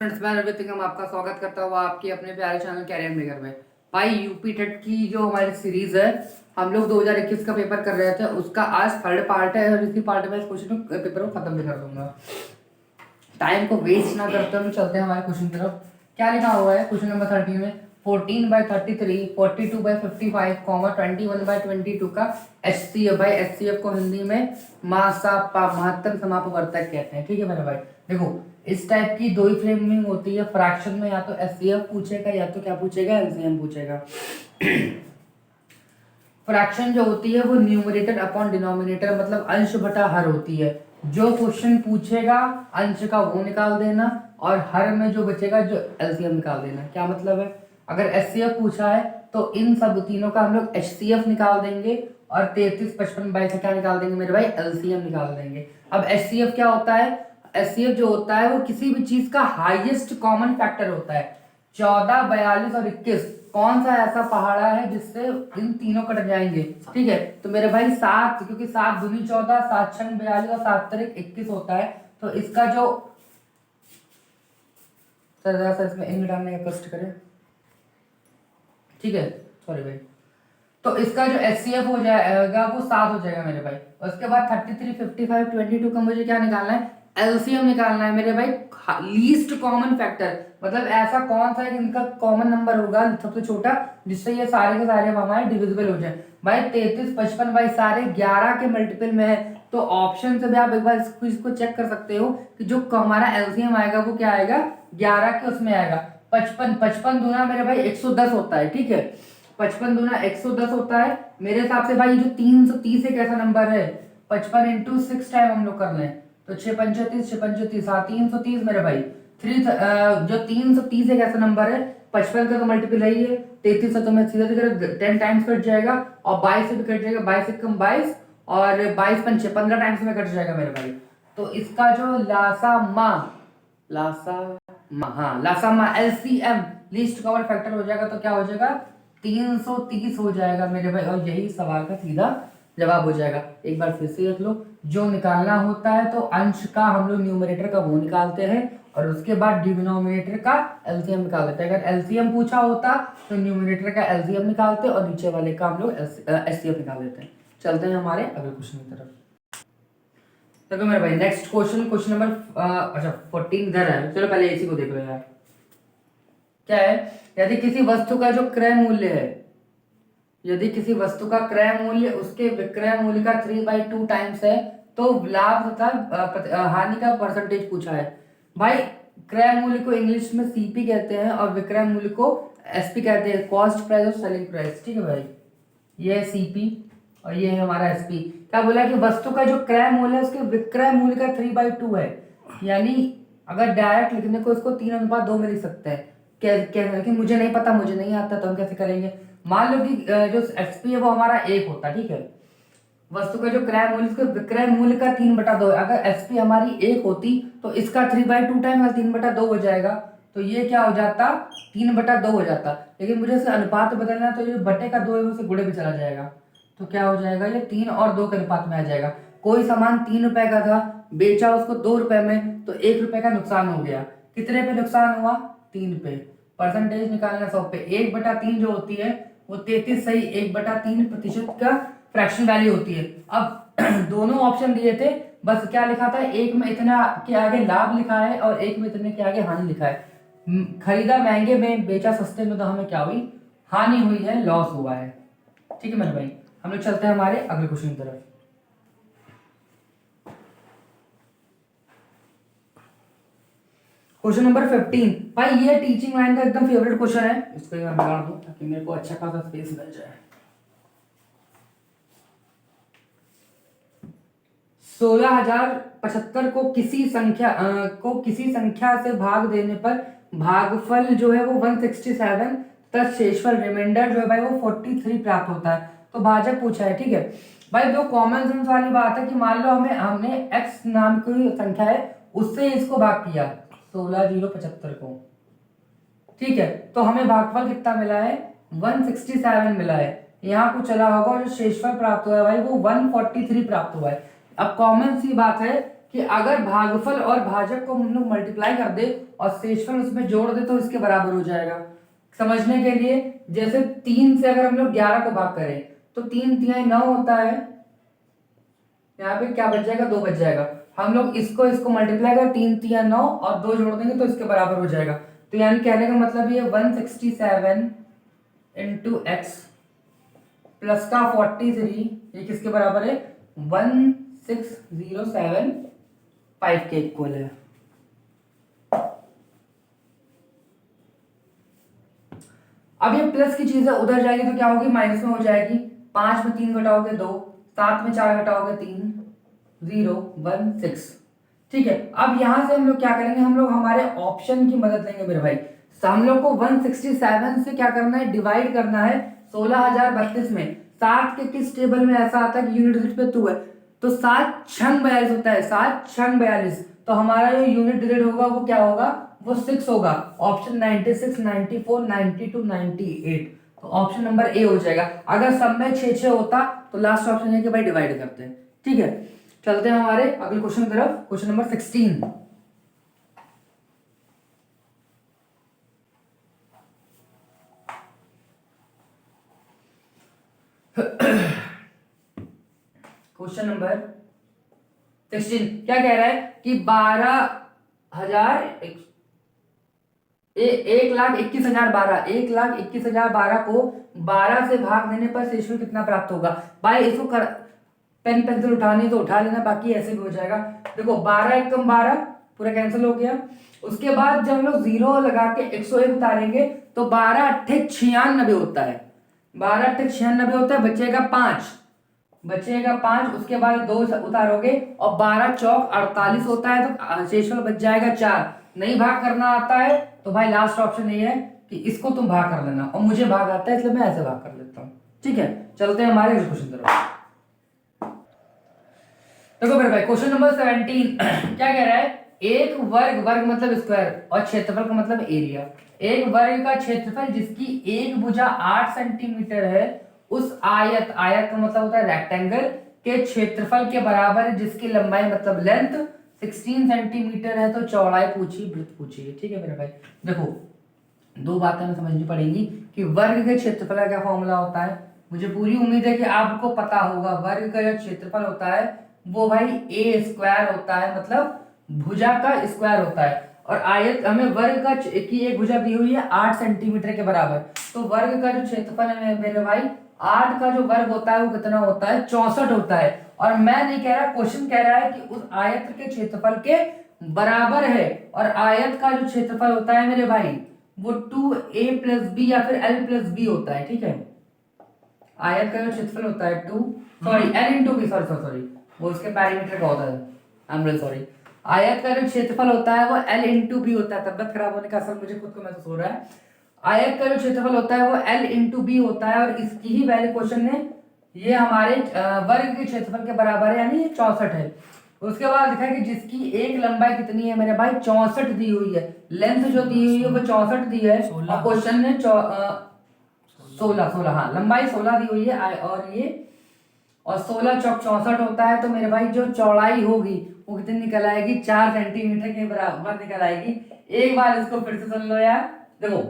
Friends, मैं रवि तिगम आपका स्वागत करता हूँ आपके अपने प्यारे चैनल कैरियर मेकर में। भाई यूपी टेट की जो हमारी सीरीज है, हम लोग 2021 का पेपर कर रहे थे, उसका आज थर्ड पार्ट है और इसी पार्ट में इस क्वेश्चन पेपर को खत्म भी कर दूंगा। टाइम को वेस्ट ना करते हुए चलते हैं हमारे क्वेश्चन की तरफ। क्या लिखा हुआ है क्वेश्चन नंबर 13 में? 14/33, 42/55, 21/22 का HCF। भाई HCF को हिंदी में महत्तम समापवर्तक कहते हैं। ठीक है मेरे भाई, देखो इस टाइप की दो ही फ्रेमिंग होती है फ्रैक्शन में, या तो HCF पूछेगा या तो क्या पूछेगा, LCM पूछेगा। फ्रैक्शन जो होती है वो न्यूमरेटर अपॉन डिनोमिनेटर मतलब अंश बटा हर होती है। जो क्वेश्चन पूछेगा अंश का वो निकाल देना और हर में जो बचेगा जो एलसीएम निकाल देना। क्या मतलब है? अगर एचसीएफ पूछा है तो इन सब तीनों का हम लोग एचसीएफ निकाल देंगे और 33, 55, 22 से क्या निकाल देंगे मेरे भाई? एलसीएम निकाल देंगे। अब एचसीएफ क्या होता है? एचसीएफ जो होता है वो किसी भी चीज का हाईएस्ट कॉमन फैक्टर होता है। 14, 42 और 21 कौन सा ऐसा पहाड़ा है जिससे इन तीनों कट जाएंगे? ठीक है, तो मेरे भाई 7, क्योंकि 7 दूनी 14, 7 छंग 42 और 7 तरीक 21 होता है। तो इसका जो सर इसमें इन डालने का कष्ट करें। ठीक है, सॉरी भाई। तो इसका जो एचसीएफ हो जाएगा वो 7 हो जाएगा मेरे भाई। उसके बाद 33, 55, 22 का मुझे क्या निकालना है? एलसीएम निकालना है मेरे भाई। लीस्ट कॉमन फैक्टर मतलब ऐसा कौन सा है इनका कॉमन नंबर होगा सबसे छोटा, जिससे ये सारे के सारे हमारे डिविजिबल हो जाए। भाई 33, 55 भाई सारे 11 के मल्टीपल में है, तो ऑप्शन से भी आप एक बार इसको चेक कर सकते हो कि जो हमारा एलसीएम आएगा वो क्या आएगा? 11 के उसमें आएगा। 55 दूना मेरे भाई 110 होता है। ठीक है, 55 दूना 110 होता है। मेरे हिसाब से भाई जो 330 एक ऐसा नंबर है, 55 इंटू 6 टाइम हम लोग कर लें तो 6 पंचतीस 6 पंचतीस 330 मेरे भाई। जो 330 एक ऐसा नंबर है, 55 का तो मल्टीपल है ही है, 33 से तो मैं सीधा सीधा 10 टाइम्स कट जाएगा और 22 से भी कट जाएगा, 22 से कम 22 और 22 पंचे 15 टाइम्स में कट जाएगा मेरे भाई। तो इसका जो लासामा LCM लीस्ट कॉमन फैक्टर हो जाएगा तो क्या हो जाएगा? 330 हो जाएगा मेरे भाई, और यही सवाल का सीधा जवाब हो जाएगा। एक बार फिर से देख लो, जो निकालना होता है तो अंश का हम लोग न्यूमरेटर का वो निकालते हैं और उसके बाद डिनोमिनेटर का एलसीएम निकाल देते हैं। अगर एलसीएम पूछा होता तो न्यूमरेटर का एलसीएम निकालते और नीचे वाले का हम लोग एचसीएफ निकाल देते हैं। चलते हैं हमारे अगले क्वेश्चन की तरफ। देखो मेरे भाई नेक्स्ट क्वेश्चन नंबर 14 इधर है। चलो पहले इसी को देख लो यार। क्या है? यदि किसी वस्तु का जो क्रय मूल्य है, यदि किसी वस्तु का क्रय मूल्य उसके विक्रय मूल्य का 3/2 टाइम्स है तो लाभ तथा हानि का परसेंटेज पूछा है। भाई क्रय मूल्य को इंग्लिश में सीपी कहते हैं और विक्रय मूल्य को एसपी कहते हैं, कॉस्ट प्राइस और सेलिंग प्राइस। ठीक है भाई, ये है सीपी और ये है हमारा एसपी। क्या बोला कि वस्तु का जो क्रय मूल्य है उसके विक्रय मूल्य का 3/2 है। यानी अगर डायरेक्ट लिखने को इसको 3:2 में लिख सकते हैं। कि मुझे नहीं पता, मुझे नहीं आता, तो हम कैसे करेंगे? मान लो कि जो एसपी है वो हमारा 1 होता। ठीक है, वस्तु का जो क्रय मूल्य उसके विक्रय मूल्य का 3/2 है। अगर एसपी हमारी 1 होती तो इसका 3/2 टाइम 3/2 हो जाएगा, तो ये क्या हो जाता? 3/2 हो जाता। लेकिन मुझे इसे अनुपात बदलना है तो ये बटे का 2 है उसे गुणे में चला जाएगा, तो क्या हो जाएगा? ये 3 और 2 के अनुपात में आ जाएगा। कोई सामान 3 रुपए का था, बेचा उसको 2 रुपए में, तो 1 रुपए का नुकसान हो गया। कितने पे नुकसान हुआ? 3 पे। परसेंटेज निकालना 100 पे। 1/3 जो होती है वो 33 सही 1/3% का फ्रैक्शन वैल्यू होती है। अब दोनों ऑप्शन दिए थे, बस क्या लिखा था? एक में इतना के आगे लाभ लिखा है और एक में इतने के आगे हानि लिखा है। खरीदा महंगे में, बेचा सस्ते में, तो हमें क्या हुई? हानि हुई है, लॉस हुआ है। ठीक है मेरे भाई, हम लोग चलते हैं हमारे अगले क्वेश्चन की तरफ। क्वेश्चन नंबर 15 भाई, ये टीचिंग लाइन का एकदम फेवरेट क्वेश्चन है। इसको मैं बिगाड़ दूं ताकि मेरे को अच्छा खासा स्पेस मिल जाए। 16,075 को किसी संख्या से भाग देने पर भागफल जो है वो 167 तथा शेषफल रिमाइंडर जो है भाई वो 43 प्राप्त होता है। तो भाजक पूछा है। ठीक है भाई, दो कॉमन सेंस वाली बात है कि मान लो हमने x नाम की संख्या है उससे इसको भाग किया 16,075 को। ठीक है, तो हमें भागफल कितना मिला है? 167 मिला है। यहाँ को चला होगा और जो शेषफल प्राप्त हुआ है भाई वो 143 प्राप्त हुआ है। अब कॉमन सी बात है कि अगर भागफल और भाजक को हम लोग मल्टीप्लाई कर दे और शेषफल उसमें जोड़ दे तो इसके बराबर हो जाएगा। समझने के लिए, जैसे 3 से अगर हम लोग 11 को भाग करें तो 3 तिहाई 9 होता है, यहाँ पे क्या बच जाएगा, 2 बच जाएगा। हम लोग इसको मल्टीप्लाई कर 3 तिहाई 9 और 2 जोड़ देंगे तो इसके बराबर हो जाएगा। तो यानी कहने का मतलब ये 167 इंटू एक्स प्लस का 43 ये किसके बराबर है, 16075 के इक्वल है। अब ये प्लस की चीज है, उधर जाएगी तो क्या होगी, माइनस में हो जाएगी। 5 में 3 घटाओगे 2, 7 में 4 घटाओगे 3, 0 1 6। ठीक है, अब यहां से हम लोग क्या करेंगे, हम लोग हमारे ऑप्शन की मदद लेंगे मेरे भाई। तो हम लोग को 167 से क्या करना है, डिवाइड करना है 16032 में। 7 के किस टेबल में ऐसा आता है कि यूनिट डिजिट पे 2 है, तो 7 छंग 42 होता है, 7 छंग 42। तो हमारा जो यूनिट डिजिट होगा वो क्या होगा, वो 6 होगा। ऑप्शन 96 94 92 98, तो ऑप्शन नंबर ए हो जाएगा। अगर सब में 6 होता तो लास्ट ऑप्शन है कि भाई डिवाइड करते हैं। ठीक है, चलते हैं हमारे अगले क्वेश्चन की तरफ, क्वेश्चन नंबर 16। क्वेश्चन नंबर 16 क्या कह रहा है कि 1,21,012 1,21,012 को 12 से भाग देने पर शेषफल कितना प्राप्त होगा। भाई इसको पेन पेंसिल उठानी तो उठा लेना, बाकी ऐसे भी हो जाएगा। देखो 12 एकम 12 पूरा कैंसिल हो गया। उसके बाद जब हम लोग 0 लगा के 101 उतारेंगे तो 12 अट्ठे 96 होता है, 12 अट्ठे 96 होता है, बचेगा 5। उसके बाद 2 उतारोगे और 12 चौक 48 होता है, तो शेषफल बच जाएगा 4। नहीं भाग करना आता है तो भाई लास्ट ऑप्शन ये है कि इसको तुम भाग कर लेना, और मुझे भाग आता है इसलिए मैं ऐसे भाग कर लेता हूँ। ठीक है, चलते हैं हमारे क्वेश्चन तरफ। देखो मेरे भाई क्वेश्चन नंबर 17 क्या कह रहा है, एक वर्ग मतलब स्क्वायर और क्षेत्रफल का मतलब एरिया। एक वर्ग का क्षेत्रफल जिसकी एक भुजा 8 सेंटीमीटर है, उस आयत का मतलब होता है रेक्टेंगल के क्षेत्रफल के बराबर है, जिसकी लंबाई मतलब लेंथ 16 सेंटीमीटर है। तो चौड़ाई पूछी, वृत्त पूछी। ठीक है मेरे भाई, देखो 2 बातें हमें समझनी पड़ेंगी कि वर्ग के क्षेत्रफल का क्या फॉर्मूला होता है। मुझे पूरी उम्मीद है कि आपको पता होगा। वर्ग का जो क्षेत्रफल होता है वो भाई ए स्क्वायर होता है, मतलब भुजा का स्क्वायर होता है। और आयत हमें वर्ग का की एक भुजा दी हुई है 8 सेंटीमीटर के बराबर, तो वर्ग का जो क्षेत्रफल है मेरे भाई 8 का जो वर्ग होता है वो कितना होता है, 64 होता है। और मैं नहीं कह रहा, क्वेश्चन कह रहा है कि उस आयत के क्षेत्रफल के बराबर है। और आयत का जो क्षेत्रफल होता है मेरे भाई वो 2a + b या फिर l + b होता है। ठीक है, आयत का जो क्षेत्रफल होता है l × b, सॉरी वो उसके पैरामीटर का होता है, आई एम रियली सॉरी। आयत का जो क्षेत्रफल होता है वो l × b होता है। तबियत खराब होने का असर मुझे खुद को महसूस हो रहा है। आयत का जो क्षेत्रफल होता है वो l × b होता है, और इसकी ही वैल्यू क्वेश्चन ने ये हमारे वर्ग के क्षेत्रफल के बराबर है, यानी 64 है। उसके बाद लिखा है कि जिसकी एक लंबाई कितनी है मेरे भाई, 64 दी हुई है। लेंथ जो दी हुई है वो 64 दी है, और क्वेश्चन ने 16 हाँ लंबाई 16 दी हुई है, और ये और 16 चौक 64 होता है। तो मेरे भाई जो चौड़ाई होगी वो कितनी निकल आएगी, 4 सेंटीमीटर के बराबर निकल आएगी। एक बार इसको फिर से सुन लो यार। देखो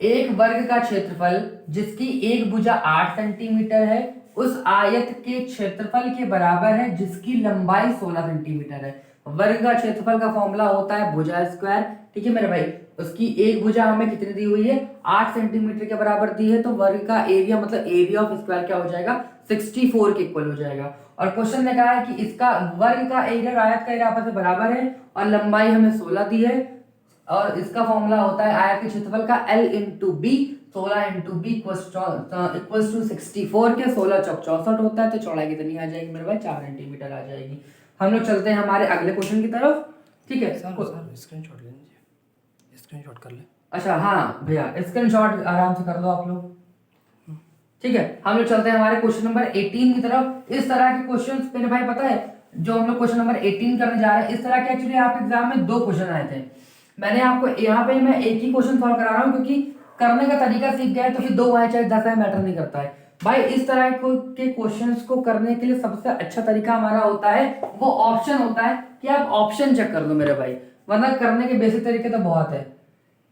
एक वर्ग का क्षेत्रफल जिसकी एक भुजा 8 सेंटीमीटर है, उस आयत के क्षेत्रफल के बराबर है जिसकी लंबाई 16 सेंटीमीटर है। वर्ग का क्षेत्रफल का फॉर्मूला होता है भुजा स्क्वायर। ठीक है मेरे भाई, उसकी एक भुजा हमें कितनी दी हुई है, 8 सेंटीमीटर के बराबर दी है। तो वर्ग का एरिया मतलब एरिया ऑफ स्क्वायर क्या हो जाएगा, 64 के इक्वल हो जाएगा। और क्वेश्चन ने कहा है कि इसका वर्ग का एरिया और आयत का एरिया आपस में बराबर है, और लंबाई हमें 16 दी है, और इसका फॉर्मूला होता है आयत के क्षेत्रफल का l × b। 16 × b equals to 64 के 16 चौक 64 होता है। तो चौड़ाई कितनी आ जाएगी मेरे भाई, 4 सेंटीमीटर आ जाएगी। हम लोग चलते हैं हमारे अगले क्वेश्चन की तरफ। ठीक है सर, स्क्रीनशॉट ले लीजिए, स्क्रीनशॉट कर ले। अच्छा हाँ भैया, स्क्रीनशॉट आराम से कर लो आप लोग। ठीक है, हम लोग चलते हैं हमारे क्वेश्चन नंबर 18 की तरफ। इस तरह के क्वेश्चंस मेरे भाई पता है, जो हम लोग क्वेश्चन नंबर 18 करने जा रहे हैं, इस तरह के एक्चुअली आपके एग्जाम में 2 क्वेश्चन आए थे। मैंने आपको यहाँ पे मैं एक ही क्वेश्चन सॉल्व करा रहा हूँ, क्योंकि करने का तरीका सीख गए तो फिर 2 आए चाहे 10 आए मैटर नहीं करता है। भाई इस तरह के क्वेश्चंस को करने के लिए सबसे अच्छा तरीका हमारा होता है वो ऑप्शन होता है कि आप ऑप्शन चेक कर लो मेरे भाई, वरना करने के बेसिक तरीके तो बहुत है।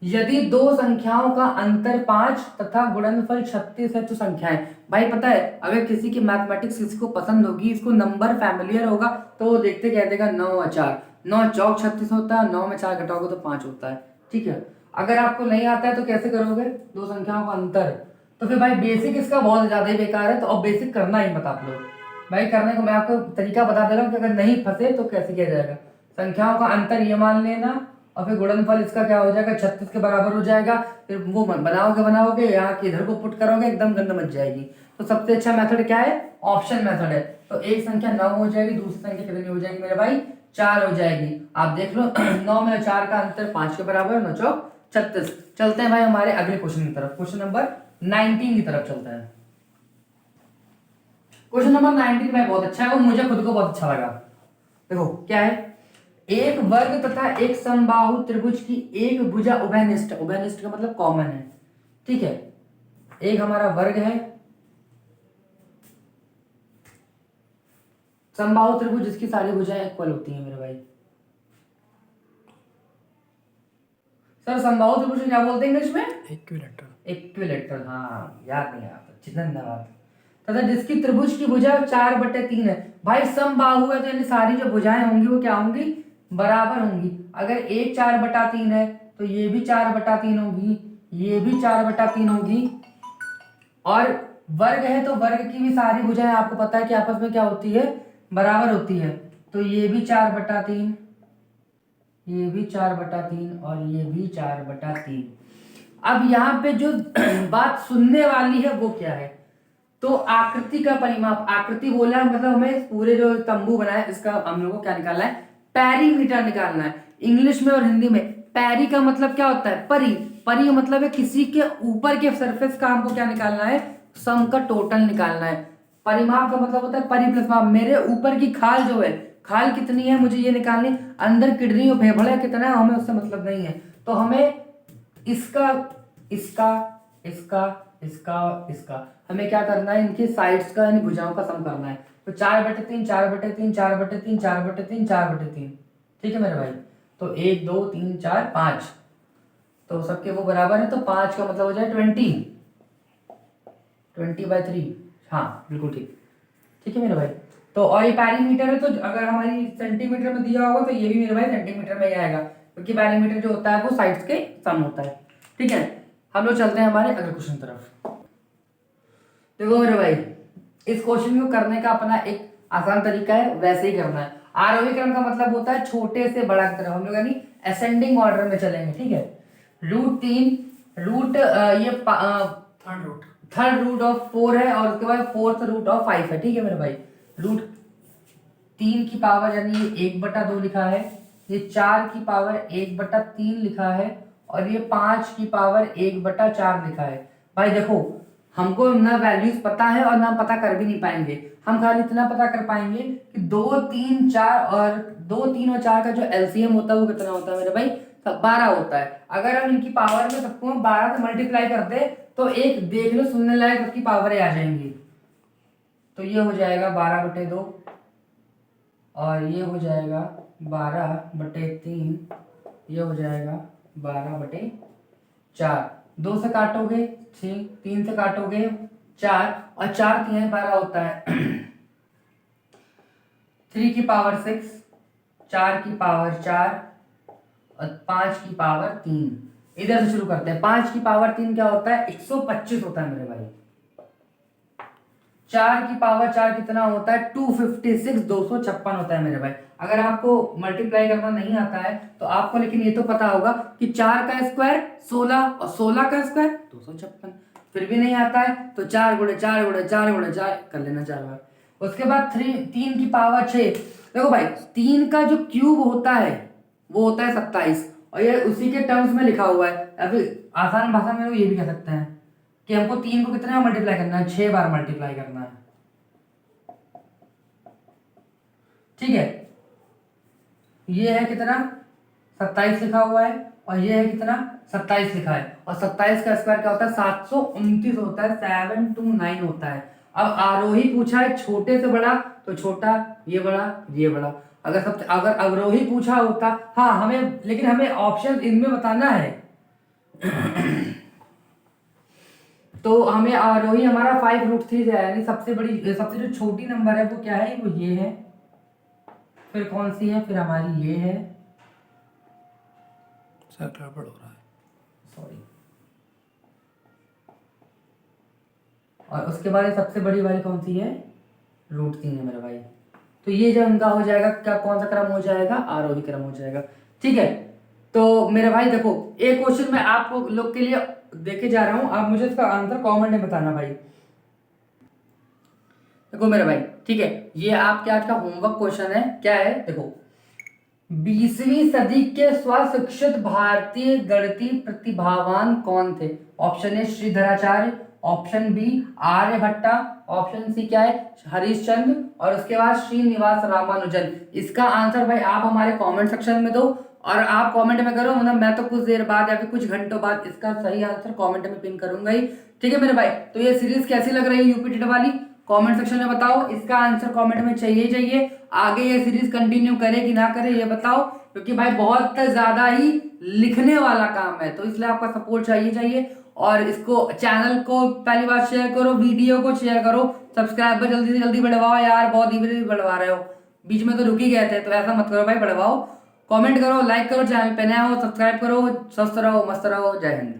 यदि दो संख्याओं का अंतर 5 तथा गुणनफल 36 है तो संख्याएं। भाई पता है अगर किसी की मैथमेटिक्स किसी को पसंद होगी, इसको नंबर फैमिलियर होगा, तो वो देखते कह देगा 9 और 4, 9 चौक 36 होता है, 9 में 4 घटाओगे तो 5 होता है। ठीक है, अगर आपको नहीं आता है तो कैसे करोगे दो संख्याओं का अंतर, तो फिर भाई बेसिक इसका बहुत ज्यादा ही बेकार है। तो अब बेसिक करना ही मत आप लोग भाई, करने को मैं आपको तरीका बता दे रहा हूँ कि अगर नहीं फंसे तो कैसे किया जाएगा। संख्याओं का अंतर ये मान लेना और फिर गुणनफल इसका क्या हो जाएगा 36 के बराबर हो जाएगा। फिर वो बनाओगे यहाँ किधर को पुट करोगे एकदम गंद मच जाएगी। तो सबसे अच्छा मेथड क्या है, ऑप्शन मेथड है। तो एक संख्या 9 हो जाएगी, दूसरी संख्या कितनी हो जाएगी मेरे भाई 4 हो जाएगी। आप देख लो 9 में 4 का अंतर 5 के बराबर, 9 चौक 36। चलते हैं भाई हमारे अगले क्वेश्चन की तरफ, क्वेश्चन नंबर 19 की तरफ चलते हैं। क्वेश्चन नंबर 19 में बहुत अच्छा है, वो मुझे खुद को बहुत अच्छा लगा। देखो क्या है, एक वर्ग तथा एक समबाहु त्रिभुज की एक भुजा उभयनिष्ठ, उभयनिष्ठ का मतलब कॉमन है। ठीक है, एक हमारा वर्ग है, समबाहु त्रिभुज जिसकी सारी भुजाएं इक्वल होती हैं मेरे भाई। सर समबाहु त्रिभुज क्या बोलते हैं इंग्लिश में, इक्विलेटरल। इक्विलेटरल, हाँ याद नहीं आता, धन्यवाद। तथा जिसकी त्रिभुज की भुजा 4/3 है। भाई समबाहु है तो यानी सारी जो भुजाएं होंगी वो क्या होंगी, बराबर होंगी। अगर एक 4/3 है तो ये भी 4/3 होगी, ये भी 4/3 होगी। और वर्ग है तो वर्ग की भी सारी भुजाएं आपको पता है कि आपस में क्या होती है, बराबर होती है। तो ये भी 4/3, ये भी 4/3 और ये भी 4/3। अब यहाँ पे जो बात सुनने वाली है वो क्या है, तो आकृति का परिमाप, आकृति बोला मतलब हमें पूरे जो तंबू बनाए इसका हम लोग को क्या निकालना है, पेरीमीटर निकालना है। इंग्लिश में और हिंदी में पैरी का मतलब क्या होता है, परी, परी मतलब है किसी के ऊपर के सरफेस का हमको क्या निकालना है, सम का टोटल निकालना है। परिमाप का मतलब होता है परी प्लस माप, मेरे ऊपर की खाल जो है, खाल कितनी है मुझे ये निकालनी, अंदर किडनी और फेफड़े कितना है हमें उससे मतलब नहीं है। तो हमें इसका इसका इसका इसका इसका हमें क्या करना है, इनकी साइड्स का यानी भुजाओं का सम करना है। तो 4/3 4/3 4/3 4/3 4/3। ठीक है मेरे भाई, तो 1 2 3 4 5, तो सबके वो बराबर है, तो 5 का मतलब हो जाए 20/3। हाँ बिल्कुल ठीक, ठीक है मेरे भाई। तो और ये पैरीमीटर है, तो अगर हमारी सेंटीमीटर में दिया होगा तो ये भी मेरे भाई सेंटीमीटर में ही आएगा, क्योंकि पैरीमीटर जो होता है वो साइड्स के सम होता है। ठीक है, हम लोग चलते हैं हमारे अगले क्वेश्चन तरफ। देखो मेरे भाई, इस क्वेश्चन को करने का अपना एक आसान तरीका है, वैसे ही करना है। आरोही क्रम का मतलब होता है छोटे से बड़ा की तरफ, हम लोग यानी असेंडिंग ऑर्डर में चलेंगे। ठीक है, √3 रूट ये थर्ड रूट ऑफ 4 है और उसके बाद फोर्थ रूट ऑफ 5 है। ठीक है मेरे भाई, √3 की पावर यानी ये 1/2 लिखा है, ये 4 की पावर 1/3 लिखा है और ये 5 की पावर 1/4 लिखा है। भाई देखो हमको ना वैल्यूज पता है और ना पता कर भी नहीं पाएंगे, हम खाली इतना पता कर पाएंगे कि 2 3 4 और 2 3 और 4 का जो एलसीएम होता है वो कितना होता है मेरे भाई, 12 होता है। अगर हम इनकी पावर में सबको 12 से मल्टीप्लाई कर दे तो एक देख लो सुनने लायक सबकी पावर आ जाएंगी। तो ये हो जाएगा 12/2 और ये हो जाएगा 12/3, ये हो जाएगा 12/4। 2 से काटोगे 6, 3 से काटोगे 4 और 4 3 12 होता है 3 की पावर 6, 4 की पावर 4 और 5 की पावर 3। इधर से शुरू करते हैं, 5 की पावर 3 क्या होता है, 125 होता है मेरे भाई। 4 की पावर 4 कितना होता है, 256 256 होता है मेरे भाई। अगर आपको मल्टीप्लाई करना नहीं आता है तो आपको लेकिन ये तो पता होगा कि 4 का स्क्वायर 16 और 16 का स्क्वायर 256। फिर भी नहीं आता है तो 4 गुणे 4 गुणे 4 गुणे 4 कर लेना 4 बार। उसके बाद 3 की पावर 6। देखो भाई 3 का जो क्यूब होता है वो होता है 27 और ये उसी के टर्म्स में लिखा हुआ है। अभी आसान भाषा में लोग ये भी कह सकते हैं कि हमको 3 को कितना मल्टीप्लाई करना है, 6 बार मल्टीप्लाई करना है। ठीक है, ये है कितना 27 लिखा हुआ है, और ये है कितना 27 लिखा है, और 27 का स्क्वायर क्या होता है 729 होता है, 729 होता है। अब आरोही पूछा है छोटे से बड़ा तो छोटा, ये बड़ा ये बड़ा। अगर अवरोही पूछा होता, हाँ हमें, लेकिन हमें ऑप्शन इनमें बताना है तो हमें आरोही हमारा 5√3 से आया, यानी सबसे जो छोटी नंबर है वो क्या है, वो ये है। फिर कौन सी है, फिर हमारी ये है, सर गड़बड़ हो रहा है। सॉरी, और उसके बाद सबसे बड़ी वाली कौन सी है, √3 है मेरा भाई। तो ये जो इनका हो जाएगा, क्या कौन सा क्रम हो जाएगा, आरोही क्रम हो जाएगा। ठीक है, तो मेरे भाई देखो, एक क्वेश्चन मैं आप लोग के लिए देके जा रहा हूं, आप मुझे इसका आंसर कमेंट में बताना भाई। देखो मेरे भाई, ठीक है, ये आपके आज का होमवर्क क्वेश्चन है। क्या है, देखो, 20वीं सदी के स्वशिक्षित भारतीय गणितीय प्रतिभावान कौन थे? Option A Sridharacharya, option B Aryabhatta, option C क्या है हरिश्चंद्र, और उसके बाद श्रीनिवास रामानुजन। इसका आंसर भाई आप हमारे कमेंट सेक्शन में दो, और आप कमेंट में करो, मतलब मैं तो कुछ देर बाद या फिर कुछ घंटों बाद इसका सही आंसर कमेंट में पिन करूंगा ही। ठीक है मेरे भाई, तो ये सीरीज कैसी लग रही है यूपी टेट वाली, कमेंट सेक्शन में बताओ। इसका आंसर कमेंट में चाहिए। आगे ये सीरीज कंटिन्यू करे कि ना करे ये बताओ, क्योंकि भाई बहुत ज्यादा ही लिखने वाला काम है, तो इसलिए आपका सपोर्ट चाहिए। और इसको, चैनल को पहली बार शेयर करो, वीडियो को शेयर करो, सब्सक्राइबर जल्दी से जल्दी बढ़वाओ यार, बहुत धीरे बढ़वा रहे हो, बीच में तो रुक ही गए थे, तो ऐसा मत करो भाई, बढ़वाओ। कमेंट करो, लाइक करो, चैनल पे नया हो सब्सक्राइब करो। स्वस्थ रहो, मस्त रहो, जय हिंद।